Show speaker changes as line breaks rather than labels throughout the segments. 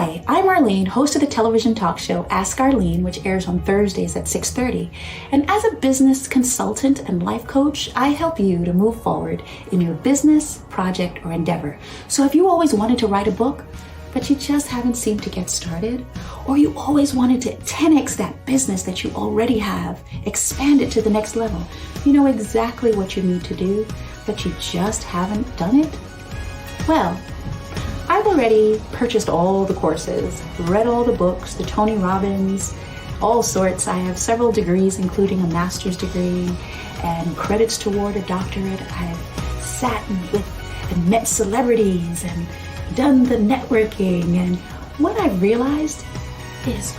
Hi, I'm Arlene, host of the television talk show Ask Arlene, which airs on Thursdays at 6:30. And as a business consultant and life coach, I help you to move forward in your business, project, or endeavor. So if you always wanted to write a book, but you just haven't seemed to get started, or you always wanted to 10x that business that you already have, expand it to the next level, you know exactly what you need to do, but you just haven't done it? Well, I've already purchased all the courses, read all the books, the Tony Robbins, all sorts. I have several degrees, including a master's degree and credits toward a doctorate. I've sat with and met celebrities and done the networking. And what I realized is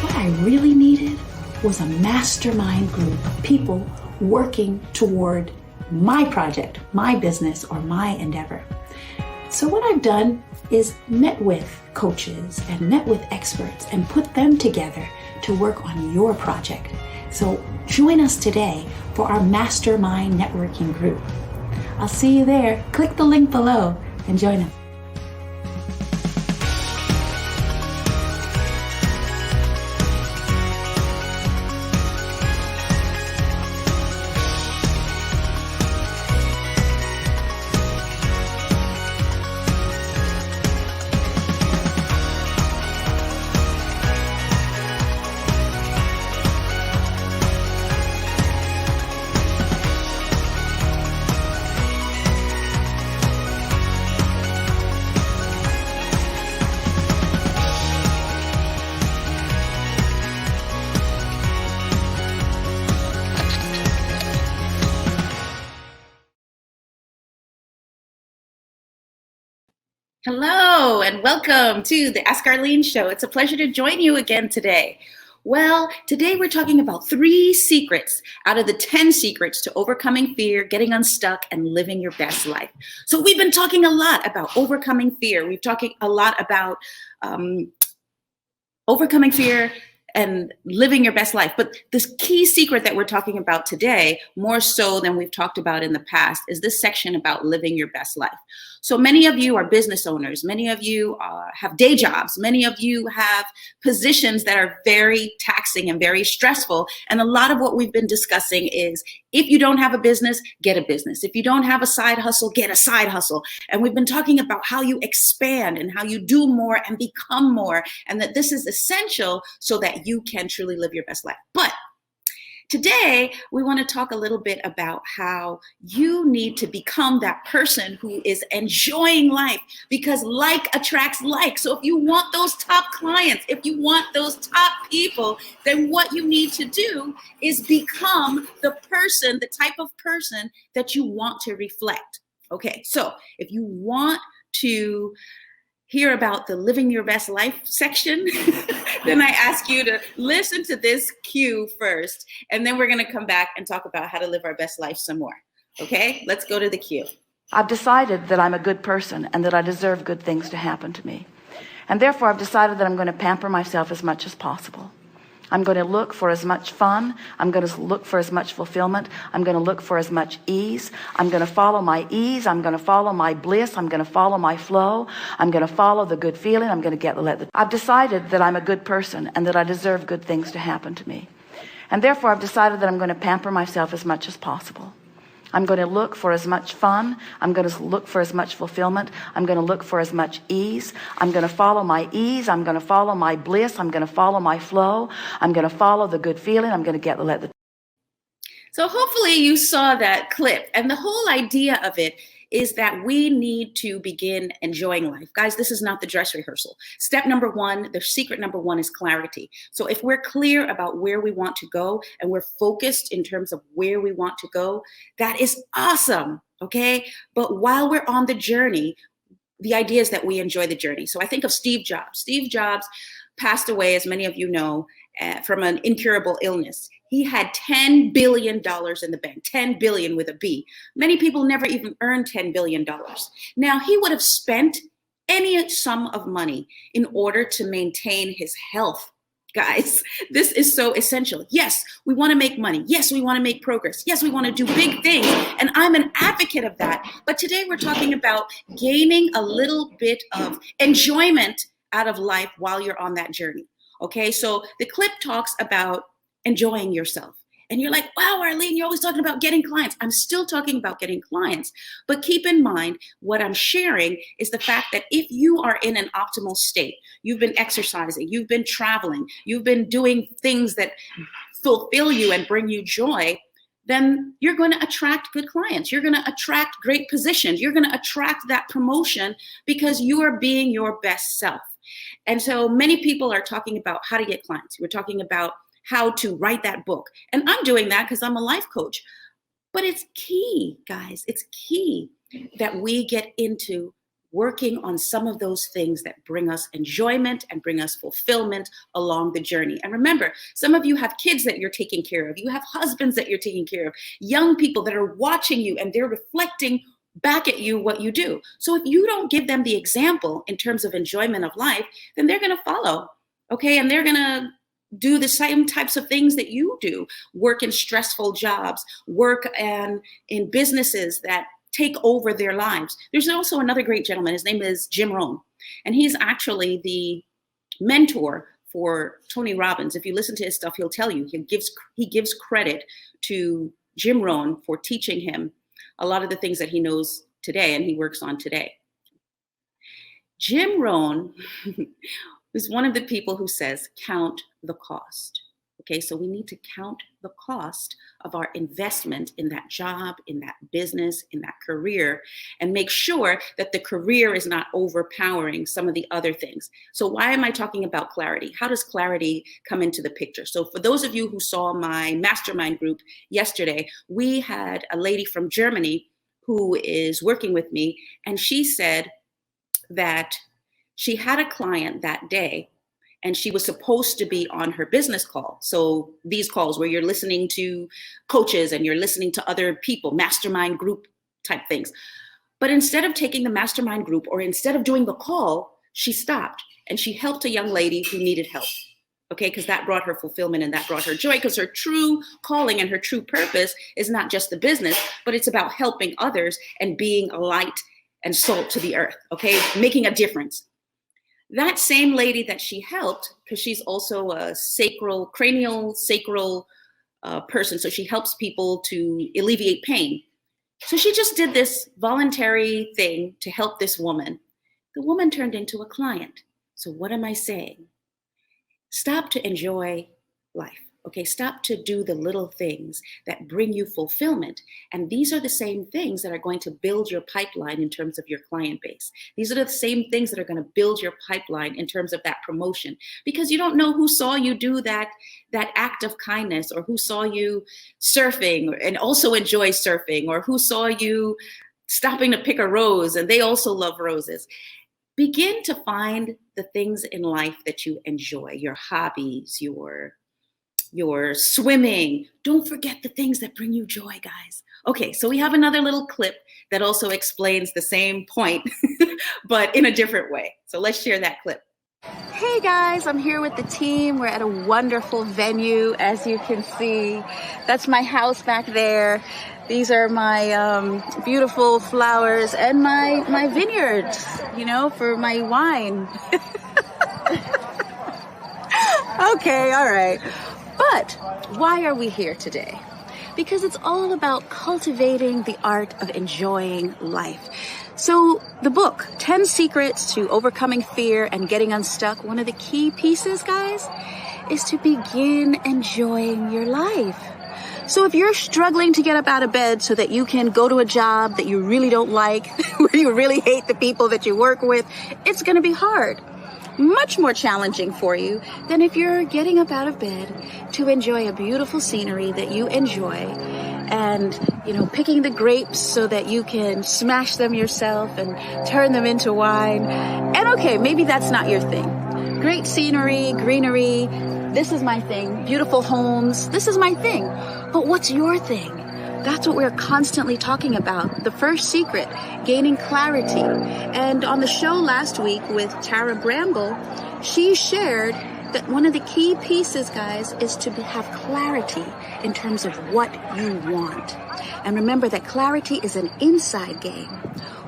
what I really needed was a mastermind group of people working toward my project, my business, or my endeavor. So what I've done is met with coaches and met with experts and put them together to work on your project. So join us today for our Mastermind networking group. I'll see you there. Click the link below and join us. Hello and welcome to the Ask Arlene Show. It's a pleasure to join you again today. Well, today we're talking about 3 secrets out of the 10 secrets to overcoming fear, getting unstuck, and living your best life. So we've been talking a lot about overcoming fear. We've talking a lot about overcoming fear and living your best life. But this key secret that we're talking about today, more so than we've talked about in the past, is this section about living your best life. So many of you are business owners. Many of you have day jobs. Many of you have positions that are very taxing and very stressful. And a lot of what we've been discussing is if you don't have a business, get a business. If you don't have a side hustle, get a side hustle. And we've been talking about how you expand and how you do more and become more, and that this is essential so that you can truly live your best life. But today, we want to talk a little bit about how you need to become that person who is enjoying life, because like attracts like. So if you want those top clients, if you want those top people, then what you need to do is become the person, the type of person that you want to reflect. Okay, so if you want to hear about the living your best life section, then I ask you to listen to this cue first, and then we're going to come back and talk about how to live our best life some more. Okay, let's go to the cue.
I've decided that I'm a good person and that I deserve good things to happen to me. And therefore, I've decided that I'm going to pamper myself as much as possible. I'm going to look for as much fun. I'm going to look for as much fulfillment. I'm going to look for as much ease. I'm going to follow my ease. I'm going to follow my bliss. I'm going to follow my flow. I'm going to follow the good feeling. I'm going to I've decided that I'm a good person and that I deserve good things to happen to me. And therefore, I've decided that I'm going to pamper myself as much as possible. I'm going to look for as much fun. I'm going to look for as much fulfillment. I'm going to look for as much ease. I'm going to follow my ease. I'm going to follow my bliss. I'm going to follow my flow. I'm going to follow the good feeling. I'm going to
So hopefully you saw that clip, and the whole idea of it is that we need to begin enjoying life. Guys, this is not the dress rehearsal. Step number 1, the secret number 1 is clarity. So if we're clear about where we want to go and we're focused in terms of where we want to go, that is awesome, okay? But while we're on the journey, the idea is that we enjoy the journey. So I think of Steve Jobs. Steve Jobs passed away, as many of you know, from an incurable illness. He had $10 billion in the bank, 10 billion with a B. Many people never even earned $10 billion. Now, he would have spent any sum of money in order to maintain his health. Guys, this is so essential. Yes, we want to make money. Yes, we want to make progress. Yes, we want to do big things. And I'm an advocate of that. But today we're talking about gaining a little bit of enjoyment out of life while you're on that journey. Okay, so the clip talks about enjoying yourself. And you're like, wow, Arlene, you're always talking about getting clients. I'm still talking about getting clients. But keep in mind, what I'm sharing is the fact that if you are in an optimal state, you've been exercising, you've been traveling, you've been doing things that fulfill you and bring you joy, then you're going to attract good clients. You're going to attract great positions. You're going to attract that promotion because you are being your best self. And so many people are talking about how to get clients. We're talking about how to write that book. And I'm doing that because I'm a life coach. But it's key, guys. It's key that we get into working on some of those things that bring us enjoyment and bring us fulfillment along the journey. And remember, some of you have kids that you're taking care of. You have husbands that you're taking care of, young people that are watching you and they're reflecting back at you what you do. So if you don't give them the example in terms of enjoyment of life, then they're going to follow. Okay. And they're going to do the same types of things that you do, work in stressful jobs, work in businesses that take over their lives. There's also another great gentleman. His name is Jim Rohn, and he's actually the mentor for Tony Robbins. If you listen to his stuff, he'll tell you, he gives credit to Jim Rohn for teaching him a lot of the things that he knows today and he works on today. Jim Rohn is one of the people who says, count the cost. Okay, so we need to count the cost of our investment in that job, in that business, in that career, and make sure that the career is not overpowering some of the other things. So why am I talking about clarity? How does clarity come into the picture? So for those of you who saw my mastermind group yesterday, we had a lady from Germany who is working with me, and she said that she had a client that day and she was supposed to be on her business call. So these calls where you're listening to coaches and you're listening to other people, mastermind group type things. But instead of taking the mastermind group or instead of doing the call, she stopped and she helped a young lady who needed help. Okay, because that brought her fulfillment and that brought her joy, because her true calling and her true purpose is not just the business, but it's about helping others and being a light and salt to the earth, okay, making a difference. That same lady that she helped, because she's also a cranial sacral person, so she helps people to alleviate pain. So she just did this voluntary thing to help this woman. The woman turned into a client. So what am I saying? Stop to enjoy life. Okay, stop to do the little things that bring you fulfillment. And these are the same things that are going to build your pipeline in terms of your client base. These are the same things that are going to build your pipeline in terms of that promotion, because you don't know who saw you do that act of kindness, or who saw you surfing and also enjoy surfing, or who saw you stopping to pick a rose and they also love roses. Begin to find the things in life that you enjoy, your hobbies, your swimming. Don't forget the things that bring you joy, guys. Okay, so we have another little clip that also explains the same point, but in a different way. So let's share that clip.
Hey guys, I'm here with the team. We're at a wonderful venue, as you can see. That's my house back there. These are my beautiful flowers and my vineyards, for my wine. Okay, all right. But why are we here today? Because it's all about cultivating the art of enjoying life. So the book, 10 Secrets to Overcoming Fear and Getting Unstuck, one of the key pieces, guys, is to begin enjoying your life. So if you're struggling to get up out of bed so that you can go to a job that you really don't like, where you really hate the people that you work with, it's going to be hard. Much more challenging for you than if you're getting up out of bed to enjoy a beautiful scenery that you enjoy and, picking the grapes so that you can smash them yourself and turn them into wine. And okay, maybe that's not your thing. Great scenery, greenery, this is my thing. Beautiful homes, this is my thing. But what's your thing? That's what we're constantly talking about. The first secret, gaining clarity. And on the show last week with Tara Bramble, she shared that one of the key pieces, guys, is to have clarity in terms of what you want. And remember that clarity is an inside game.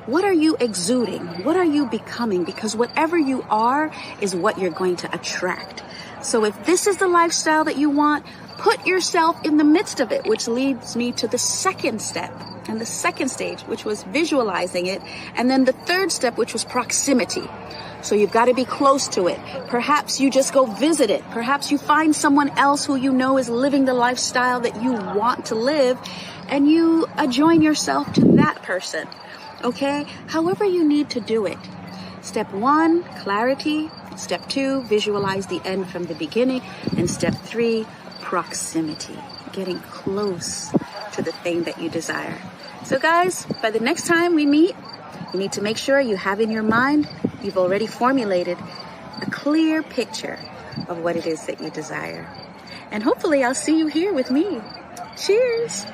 What are you exuding? What are you becoming? Because whatever you are is what you're going to attract. So if this is the lifestyle that you want, put yourself in the midst of it, which leads me to the second step and the second stage, which was visualizing it. And then the third step, which was proximity. So you've got to be close to it. Perhaps you just go visit it. Perhaps you find someone else who you know is living the lifestyle that you want to live, and you join yourself to that person. Okay? However you need to do it. Step 1, clarity. Step 2, visualize the end from the beginning. And step 3, proximity. Getting close to the thing that you desire. So guys, by the next time we meet, you need to make sure you have in your mind, you've already formulated a clear picture of what it is that you desire. And hopefully I'll see you here with me. Cheers.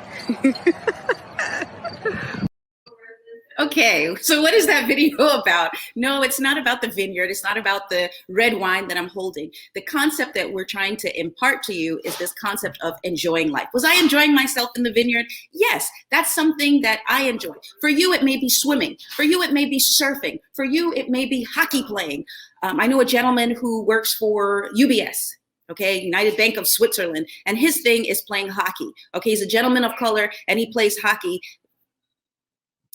Okay, so what is that video about? No, it's not about the vineyard. It's not about the red wine that I'm holding. The concept that we're trying to impart to you is this concept of enjoying life. Was I enjoying myself in the vineyard? Yes, that's something that I enjoy. For you, it may be swimming. For you, it may be surfing. For you, it may be hockey playing. I know a gentleman who works for UBS. Okay, United Bank of Switzerland, and his thing is playing hockey. Okay, he's a gentleman of color and he plays hockey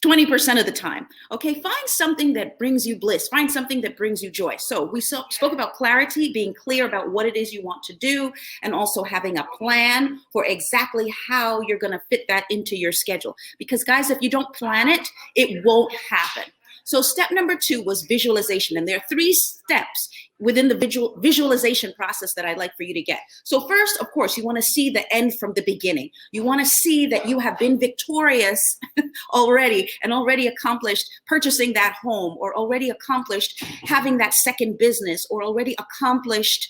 20% of the time. Okay, find something that brings you bliss. Find something that brings you joy. So we spoke about clarity, being clear about what it is you want to do, and also having a plan for exactly how you're going to fit that into your schedule. Because guys, if you don't plan it, it won't happen. So step number 2 was visualization. And there are 3 steps within the visualization process that I'd like for you to get. So first, of course, you want to see the end from the beginning. You want to see that you have been victorious already and already accomplished purchasing that home, or already accomplished having that second business, or already accomplished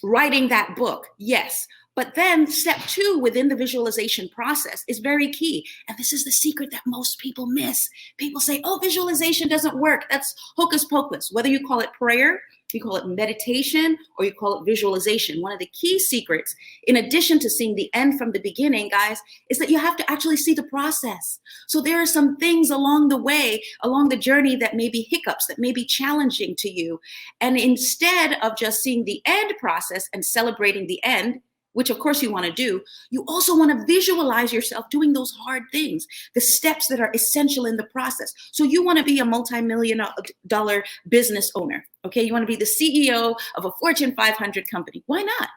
writing that book. Yes. But then step 2 within the visualization process is very key. And this is the secret that most people miss. People say, oh, visualization doesn't work. That's hocus pocus. Whether you call it prayer, you call it meditation, or you call it visualization. One of the key secrets, in addition to seeing the end from the beginning, guys, is that you have to actually see the process. So there are some things along the way, along the journey, that may be hiccups, that may be challenging to you. And instead of just seeing the end process and celebrating the end, which of course you want to do, you also want to visualize yourself doing those hard things, the steps that are essential in the process. So you want to be a multi-million-dollar business owner, okay? You want to be the CEO of a Fortune 500 company. Why not?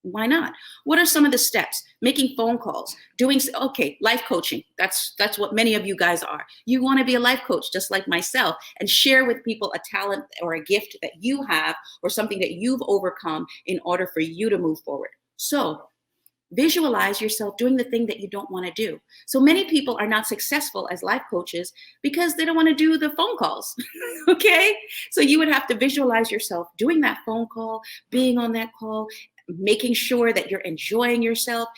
Why not? What are some of the steps? Making phone calls, life coaching. That's what many of you guys are. You want to be a life coach just like myself, and share with people a talent or a gift that you have, or something that you've overcome in order for you to move forward. So visualize yourself doing the thing that you don't want to do. So many people are not successful as life coaches because they don't want to do the phone calls. Okay? So you would have to visualize yourself doing that phone call, being on that call, making sure that you're enjoying yourself,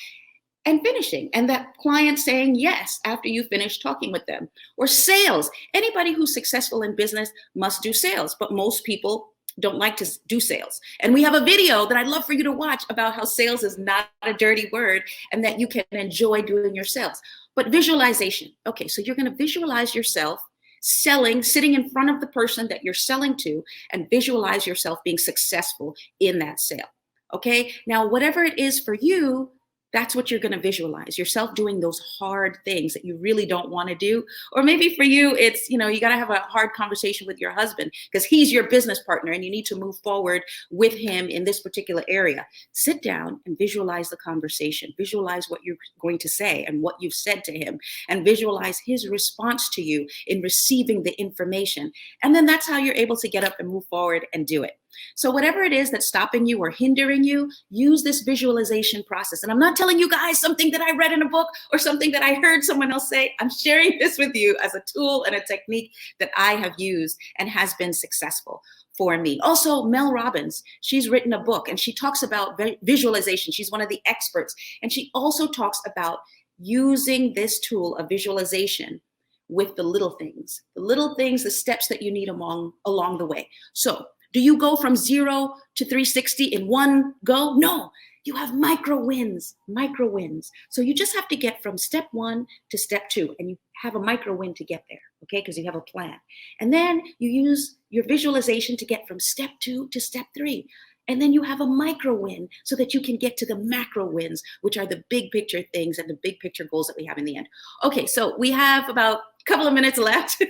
and finishing, and that client saying yes after you finish talking with them. Or sales. Anybody who's successful in business must do sales, but most people don't like to do sales. And we have a video that I'd love for you to watch about how sales is not a dirty word, and that you can enjoy doing your sales. But visualization. Okay, so you're going to visualize yourself selling, sitting in front of the person that you're selling to, and visualize yourself being successful in that sale. Okay, now whatever it is for you, that's what you're going to visualize, yourself doing those hard things that you really don't want to do. Or maybe for you, it's, you got to have a hard conversation with your husband because he's your business partner and you need to move forward with him in this particular area. Sit down and visualize the conversation. Visualize what you're going to say and what you've said to him, and visualize his response to you in receiving the information. And then that's how you're able to get up and move forward and do it. So whatever it is that's stopping you or hindering you, use this visualization process. And I'm not telling you guys something that I read in a book or something that I heard someone else say. I'm sharing this with you as a tool and a technique that I have used and has been successful for me. Also, Mel Robbins, she's written a book and she talks about visualization. She's one of the experts. And she also talks about using this tool of visualization with the little things, the steps that you need along the way. So do you go from 0 to 360 in one go? No, you have micro wins. So you just have to get from step 1 to step 2, and you have a micro win to get there, okay? Because you have a plan. And then you use your visualization to get from step 2 to step 3. And then you have a micro win so that you can get to the macro wins, which are the big picture things and the big picture goals that we have in the end. Okay, so we have about a couple of minutes left.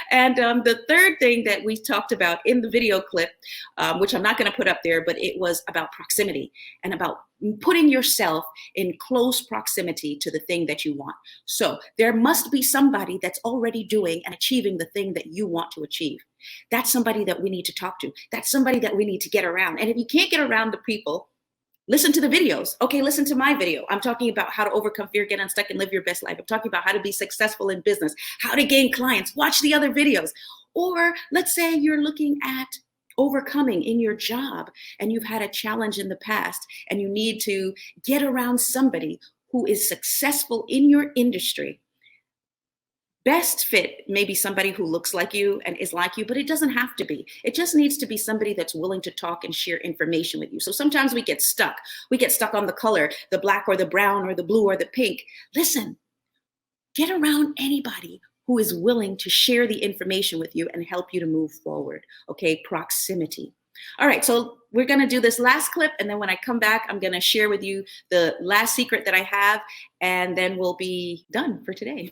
And the third thing that we talked about in the video clip, which I'm not going to put up there, but it was about proximity and about putting yourself in close proximity to the thing that you want. So there must be somebody that's already doing and achieving the thing that you want to achieve. That's somebody that we need to talk to. That's somebody that we need to get around. And if you can't get around the people, listen to the videos. Okay, listen to my video. I'm talking about how to overcome fear, get unstuck, and live your best life. I'm talking about how to be successful in business, how to gain clients. Watch the other videos. Or let's say you're looking at overcoming in your job and you've had a challenge in the past and you need to get around somebody who is successful in your industry. Best fit may be somebody who looks like you and is like you, but it doesn't have to be. It just needs to be somebody that's willing to talk and share information with you. So sometimes we get stuck. We get stuck on the color, the black or the brown or the blue or the pink. Listen, get around anybody who is willing to share the information with you and help you to move forward. Okay, proximity. All right, so we're going to do this last clip, and then when I come back, I'm going to share with you the last secret that I have, and then we'll be done for today.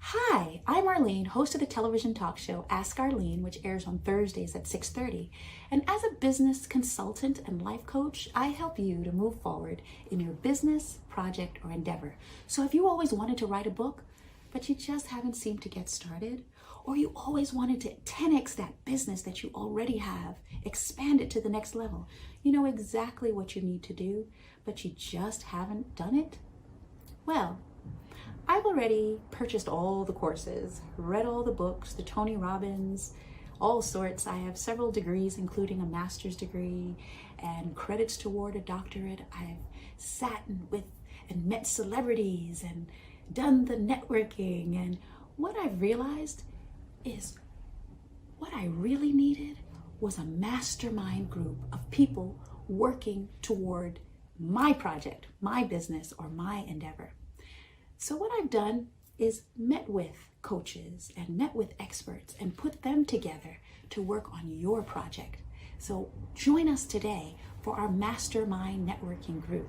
Hi, I'm Arlene, host of the television talk show Ask Arlene, which airs on Thursdays at 6:30. And as a business consultant and life coach, I help you to move forward in your business, project, or endeavor. So if you always wanted to write a book, but you just haven't seemed to get started, or you always wanted to 10x that business that you already have, expand it to the next level, you know exactly what you need to do, but you just haven't done it? Well, I've already purchased all the courses, read all the books, the Tony Robbins, all sorts. I have several degrees, including a master's degree and credits toward a doctorate. I've sat with and met celebrities and done the networking. And what I've realized is what I really needed was a mastermind group of people working toward my project, my business, or my endeavor. So what I've done is met with coaches and met with experts and put them together to work on your project. So join us today for our Mastermind networking group.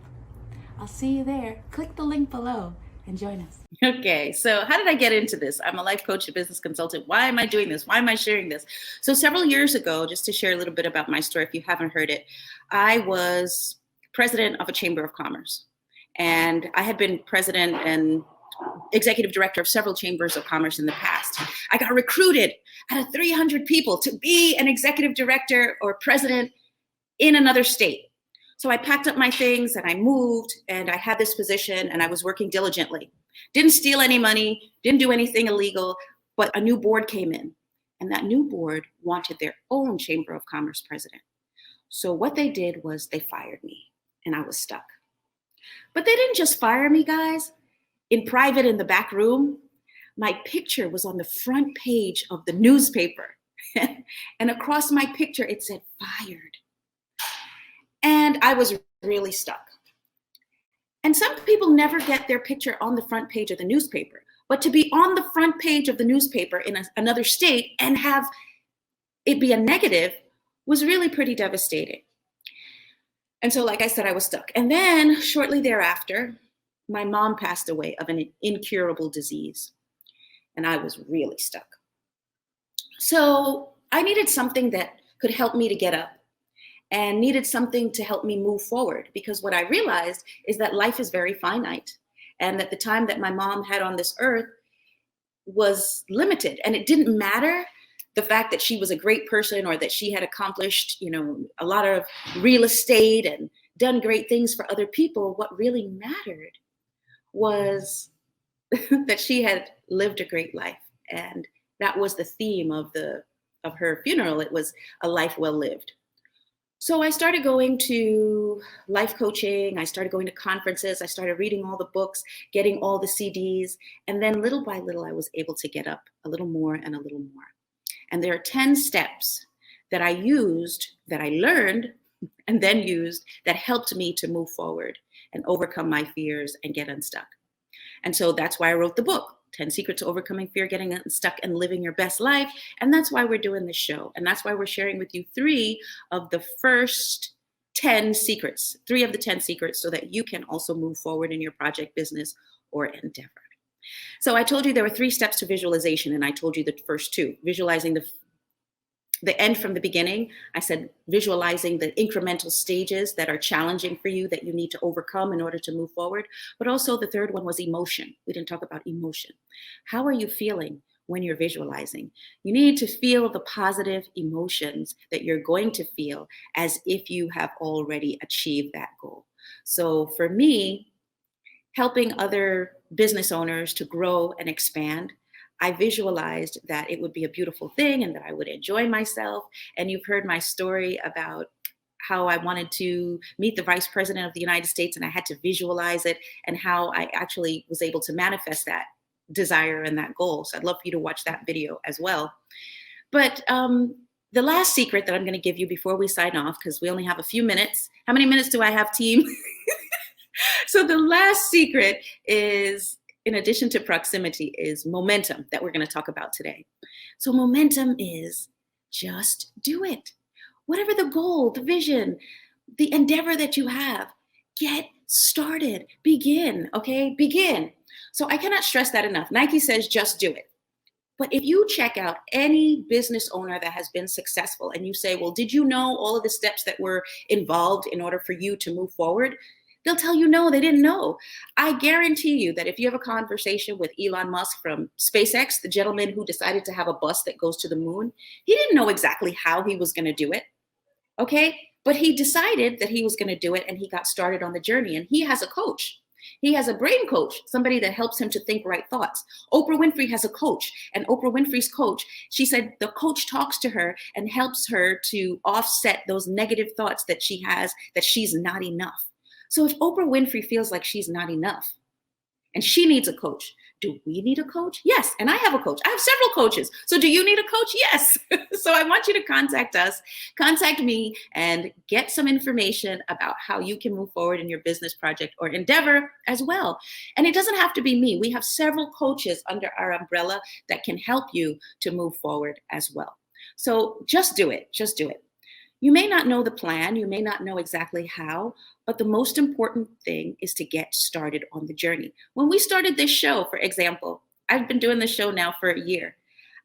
I'll see you there. Click the link below and join us. Okay, so how did I get into this? I'm a life coach, a business consultant. Why am I doing this? Why am I sharing this? So several years ago, just to share a little bit about my story, if you haven't heard it, I was president of a chamber of commerce. And I had been president and executive director of several chambers of commerce in the past. I got recruited out of 300 people to be an executive director or president in another state. So I packed up my things and I moved, and I had this position and I was working diligently. Didn't steal any money, didn't do anything illegal, but a new board came in, and that new board wanted their own chamber of commerce president. So what they did was they fired me, and I was stuck. But they didn't just fire me, guys. In private, in the back room, my picture was on the front page of the newspaper. And across my picture, it said fired. And I was really stuck. And some people never get their picture on the front page of the newspaper. But to be on the front page of the newspaper in another state and have it be a negative was really pretty devastating. And so, like I said, I was stuck. And then shortly thereafter, my mom passed away of an incurable disease. And I was really stuck. So I needed something that could help me to get up and needed something to help me move forward. Because what I realized is that life is very finite and that the time that my mom had on this earth was limited. And it didn't matter the fact that she was a great person or that she had accomplished, a lot of real estate and done great things for other people. What really mattered was that she had lived a great life. And that was the theme of her funeral. It was a life well lived. So I started going to life coaching. I started going to conferences. I started reading all the books, getting all the CDs. And then little by little, I was able to get up a little more and a little more. And there are 10 steps that I used, that I learned, and then used that helped me to move forward and overcome my fears and get unstuck. And so that's why I wrote the book, 10 Secrets to Overcoming Fear, Getting Unstuck, and Living Your Best Life. And that's why we're doing this show. And that's why we're sharing with you 3 of the first 10 secrets, 3 of the 10 secrets, so that you can also move forward in your project, business, or endeavor. So I told you there were 3 steps to visualization, and I told you the first 2, visualizing the end from the beginning. I said visualizing the incremental stages that are challenging for you that you need to overcome in order to move forward. But also the third one was emotion. We didn't talk about emotion. How are you feeling when you're visualizing? You need to feel the positive emotions that you're going to feel as if you have already achieved that goal. So for me, helping other business owners to grow and expand, I visualized that it would be a beautiful thing and that I would enjoy myself. And you've heard my story about how I wanted to meet the Vice President of the United States, and I had to visualize it, and how I actually was able to manifest that desire and that goal. So I'd love for you to watch that video as well. But the last secret that I'm going to give you before we sign off, because we only have a few minutes. How many minutes do I have, team? So the last secret is, in addition to proximity, is momentum that we're going to talk about today. So momentum is just do it. Whatever the goal, the vision, the endeavor that you have, get started. Begin, okay? Begin. So I cannot stress that enough. Nike says just do it. But if you check out any business owner that has been successful and you say, well, did you know all of the steps that were involved in order for you to move forward? They'll tell you no, they didn't know. I guarantee you that if you have a conversation with Elon Musk from SpaceX, the gentleman who decided to have a bus that goes to the moon, he didn't know exactly how he was going to do it, okay? But he decided that he was going to do it, and he got started on the journey, and he has a coach. He has a brain coach, somebody that helps him to think right thoughts. Oprah Winfrey has a coach, and Oprah Winfrey's coach, she said the coach talks to her and helps her to offset those negative thoughts that she has, that she's not enough. So if Oprah Winfrey feels like she's not enough and she needs a coach, do we need a coach? Yes. And I have a coach. I have several coaches. So do you need a coach? Yes. So I want you to contact us, contact me, and get some information about how you can move forward in your business project or endeavor as well. And it doesn't have to be me. We have several coaches under our umbrella that can help you to move forward as well. So just do it. Just do it. You may not know the plan, you may not know exactly how, but the most important thing is to get started on the journey. When we started this show, for example, I've been doing this show now for a year.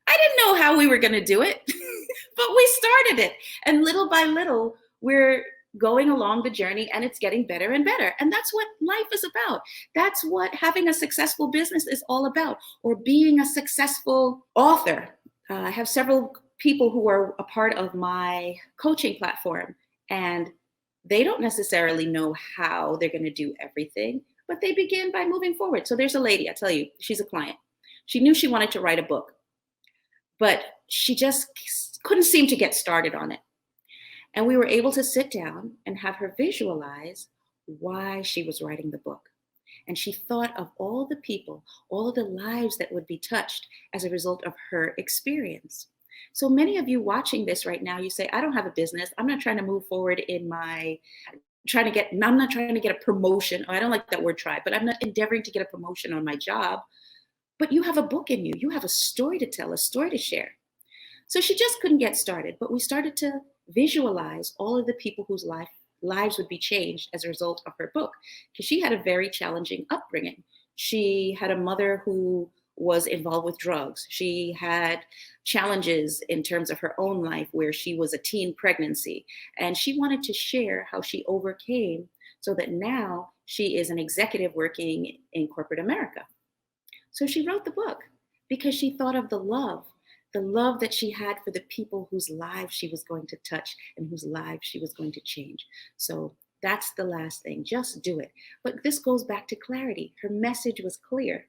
I didn't know how we were going to do it, but we started it. And little by little, we're going along the journey, and it's getting better and better. And that's what life is about. That's what having a successful business is all about, or being a successful author. I have several people who are a part of my coaching platform, and they don't necessarily know how they're going to do everything, but they begin by moving forward. So there's a lady, I tell you, she's a client. She knew she wanted to write a book, but she just couldn't seem to get started on it. And we were able to sit down and have her visualize why she was writing the book. And she thought of all the people, all the lives that would be touched as a result of her experience. So many of you watching this right now, you say, I don't have a business. I'm not trying to move forward in I'm not trying to get a promotion. Oh, I don't like that word try, but I'm not endeavoring to get a promotion on my job. But you have a book in you. You have a story to tell, a story to share. So she just couldn't get started, but we started to visualize all of the people whose lives would be changed as a result of her book, because she had a very challenging upbringing. She had a mother who was involved with drugs. She had challenges in terms of her own life where she was a teen pregnancy, and she wanted to share how she overcame so that now she is an executive working in corporate America. So she wrote the book because she thought of the love that she had for the people whose lives she was going to touch and whose lives she was going to change. So that's the last thing, just do it. But this goes back to clarity. Her message was clear.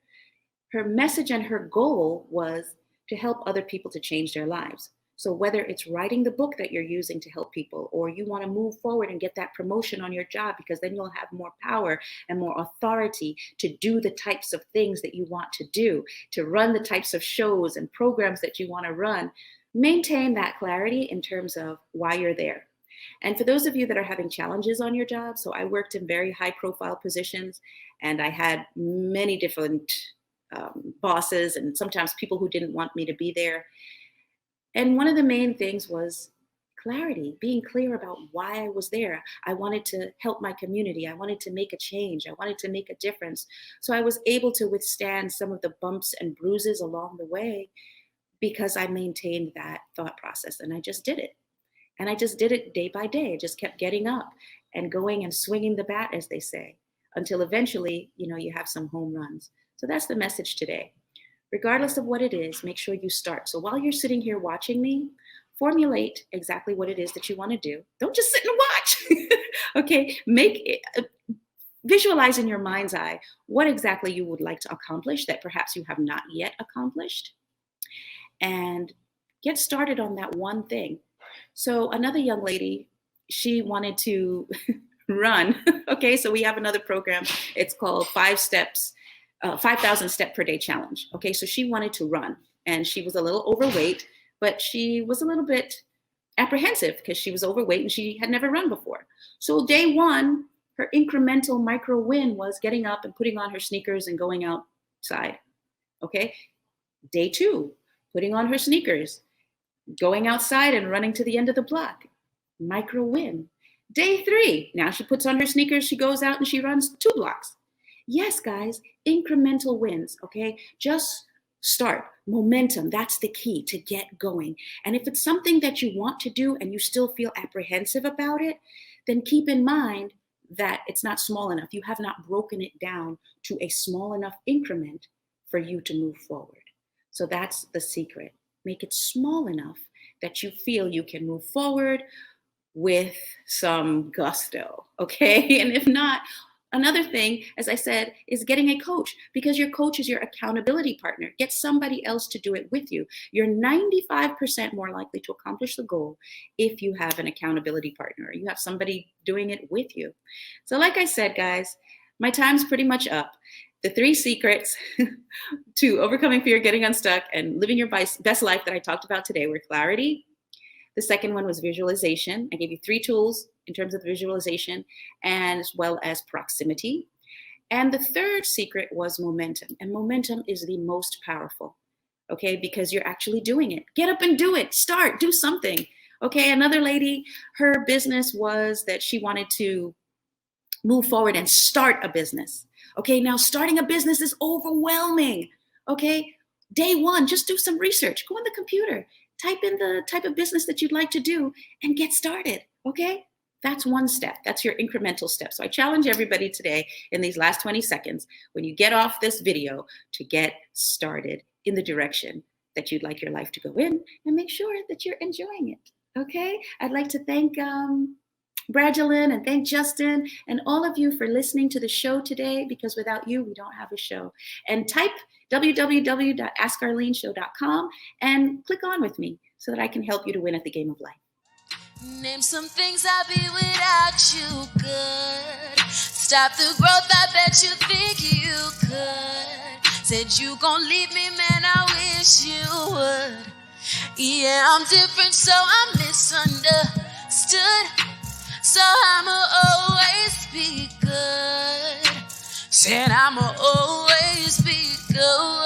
Her message and her goal was to help other people to change their lives. So whether it's writing the book that you're using to help people, or you want to move forward and get that promotion on your job, because then you'll have more power and more authority to do the types of things that you want to do, to run the types of shows and programs that you want to run, maintain that clarity in terms of why you're there. And for those of you that are having challenges on your job, so I worked in very high profile positions and I had many different bosses and sometimes people who didn't want me to be there. And one of the main things was clarity, being clear about why I was there. I wanted to help my community. I wanted to make a change. I wanted to make a difference. So I was able to withstand some of the bumps and bruises along the way because I maintained that thought process and I just did it. And I just did it day by day. I just kept getting up and going and swinging the bat, as they say, until eventually, you have some home runs. So that's the message today. Regardless of what it is, make sure you start. So while you're sitting here watching me, formulate exactly what it is that you want to do. Don't just sit and watch. Okay, visualize in your mind's eye what exactly you would like to accomplish that perhaps you have not yet accomplished. And get started on that one thing. So another young lady, she wanted to run. Okay, so we have another program. It's called 5,000 step per day challenge. Okay, so she wanted to run and she was a little overweight, but she was a little bit apprehensive because she was overweight and she had never run before. So day one, her incremental micro win was getting up and putting on her sneakers and going outside. Okay, day two, putting on her sneakers, going outside and running to the end of the block. Micro win. Day three, now she puts on her sneakers, she goes out and she runs 2 blocks. Yes, guys, incremental wins, okay? Just start. Momentum, that's the key to get going. And if it's something that you want to do and you still feel apprehensive about it, then keep in mind that it's not small enough. You have not broken it down to a small enough increment for you to move forward. So that's the secret. Make it small enough that you feel you can move forward with some gusto, okay? And if not, another thing, as I said, is getting a coach, because your coach is your accountability partner. Get somebody else to do it with you. You're 95% more likely to accomplish the goal if you have an accountability partner, or you have somebody doing it with you. So like I said, guys, my time's pretty much up. The 3 secrets to overcoming fear, getting unstuck, and living your best life that I talked about today were clarity. The second one was visualization. I gave you 3 tools in terms of the visualization, and as well as proximity. And the third secret was momentum. And momentum is the most powerful, okay? Because you're actually doing it. Get up and do it. Start, do something. Okay, another lady, her business was that she wanted to move forward and start a business. Okay, now starting a business is overwhelming. Okay, day one, just do some research. Go on the computer, type in the type of business that you'd like to do and get started. Okay, that's one step. That's your incremental step. So I challenge everybody today in these last 20 seconds, when you get off this video, to get started in the direction that you'd like your life to go in, and make sure that you're enjoying it. Okay, I'd like to thank Bradulin and thank Justin and all of you for listening to the show today, because without you, we don't have a show. And type www.askarleneshow.com and click on with me so that I can help you to win at the game of life.
Name some things I'll be without you, good. Stop the growth, I bet you think you could. Said you gon' leave me, man, I wish you would. Yeah, I'm different, so I'm misunderstood. So I'ma always be good. Said I'ma always be good.